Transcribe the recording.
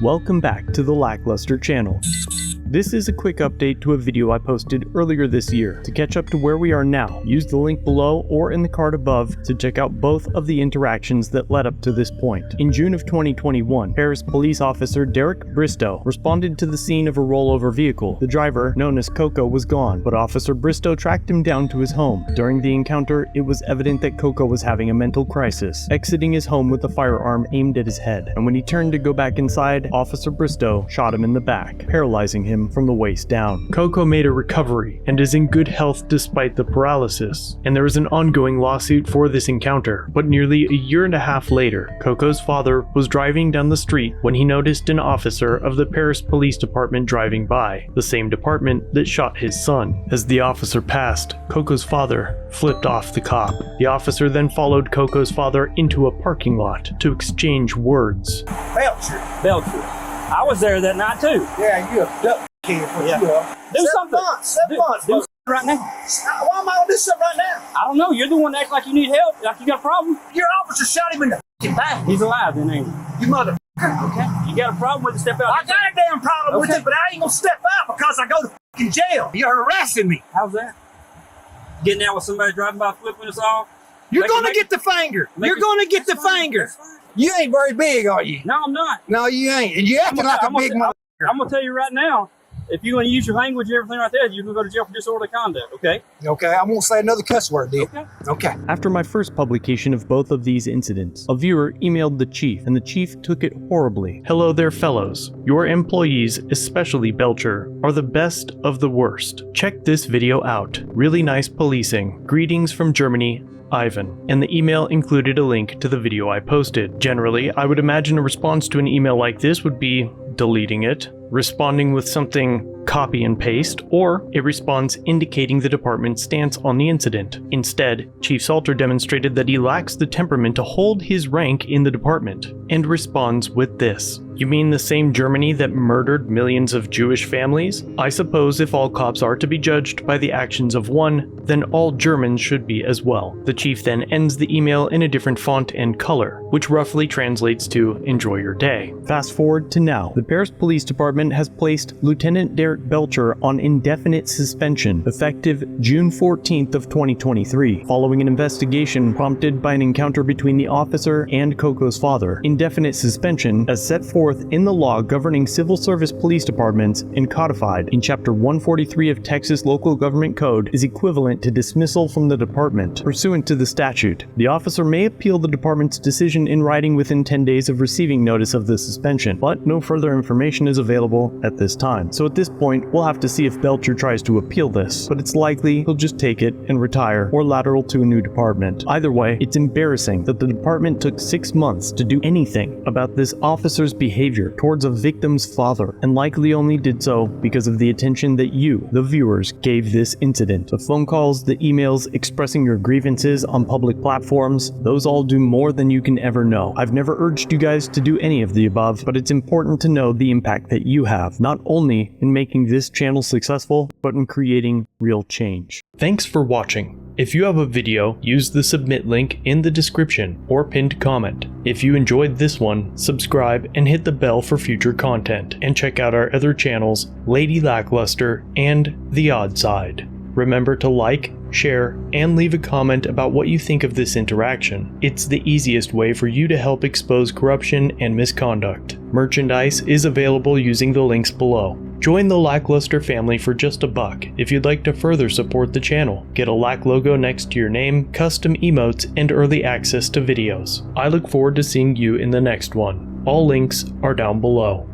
Welcome back to the LackLuster channel. This is a quick update to a video I posted earlier this year. To catch up to where we are now, use the link below or in the card above to check out both of the interactions that led up to this point. In June of 2021, Paris police officer Derek Bristow responded to the scene of a rollover vehicle. The driver, known as Coco, was gone, but Officer Bristow tracked him down to his home. During the encounter, it was evident that Coco was having a mental crisis, exiting his home with a firearm aimed at his head. And when he turned to go back inside, Officer Bristow shot him in the back, paralyzing him from the waist down. Coco made a recovery and is in good health despite the paralysis, and there is an ongoing lawsuit for this encounter. But nearly a year and a half later, Coco's father was driving down the street when he noticed an officer of the Paris Police Department driving by, the same department that shot his son. As the officer passed, Coco's father flipped off the cop. The officer then followed Coco's father into a parking lot to exchange words. Belcher. I was there that night too. Yeah, you a duck kid. Yeah. You are. Do something. Seven months. Do something right now. Why am I on this stuff right now? I don't know. You're the one that acts like you need help, like you got a problem. Your officer shot him in the back. He's alive, then, ain't he? You mother. Okay. You got a problem with it? Step out. I got a damn problem with Okay. it, but I ain't gonna step out because I go to fucking jail. You're harassing me. How's that? Getting out with somebody driving by flipping us off? You're gonna get the finger. You're gonna get the finger. You ain't very big, are you? No, I'm not. No, you ain't. And you acting like a big mother. I'm gonna tell you right now, if you're gonna use your language and everything right there, you're gonna go to jail for disorderly conduct, okay? Okay, I won't say another cuss word, dude. Okay. After my first publication of both of these incidents, a viewer emailed the chief, and the chief took it horribly. Hello there, fellows. Your employees, especially Belcher, are the best of the worst. Check this video out. Really nice policing. Greetings from Germany, Ivan. And the email included a link to the video I posted. Generally, I would imagine a response to an email like this would be deleting it, responding with something copy and paste, or a response indicating the department's stance on the incident. Instead, Chief Salter demonstrated that he lacks the temperament to hold his rank in the department, and responds with this. You mean the same Germany that murdered millions of Jewish families? I suppose if all cops are to be judged by the actions of one, then all Germans should be as well. The chief then ends the email in a different font and color, which roughly translates to enjoy your day. Fast forward to now. The Paris Police Department has placed Lieutenant Derek Belcher on indefinite suspension, effective June 14th of 2023, following an investigation prompted by an encounter between the officer and Coco's father. Indefinite suspension, as set forth in the law governing civil service police departments and codified in Chapter 143 of Texas Local Government Code, is equivalent to dismissal from the department. Pursuant to the statute, the officer may appeal the department's decision in writing within 10 days of receiving notice of the suspension, but no further information is available at this time. So at this point, we'll have to see if Belcher tries to appeal this, but it's likely he'll just take it and retire or lateral to a new department. Either way, it's embarrassing that the department took 6 months to do anything about this officer's behavior towards a victim's father, and likely only did so because of the attention that you, the viewers, gave this incident. The phone calls, the emails expressing your grievances on public platforms, those all do more than you can ever know. I've never urged you guys to do any of the above, but it's important to know the impact that you have, not only in making this channel successful, but in creating real change. Thanks for watching. If you have a video, use the submit link in the description or pinned comment. If you enjoyed this one, subscribe and hit the bell for future content, and check out our other channels, Lady LackLuster and The Odd Side. Remember to like, share, and leave a comment about what you think of this interaction. It's the easiest way for you to help expose corruption and misconduct. Merchandise is available using the links below. Join the LackLuster family for just $1 if you'd like to further support the channel. Get a Lack logo next to your name, custom emotes, and early access to videos. I look forward to seeing you in the next one. All links are down below.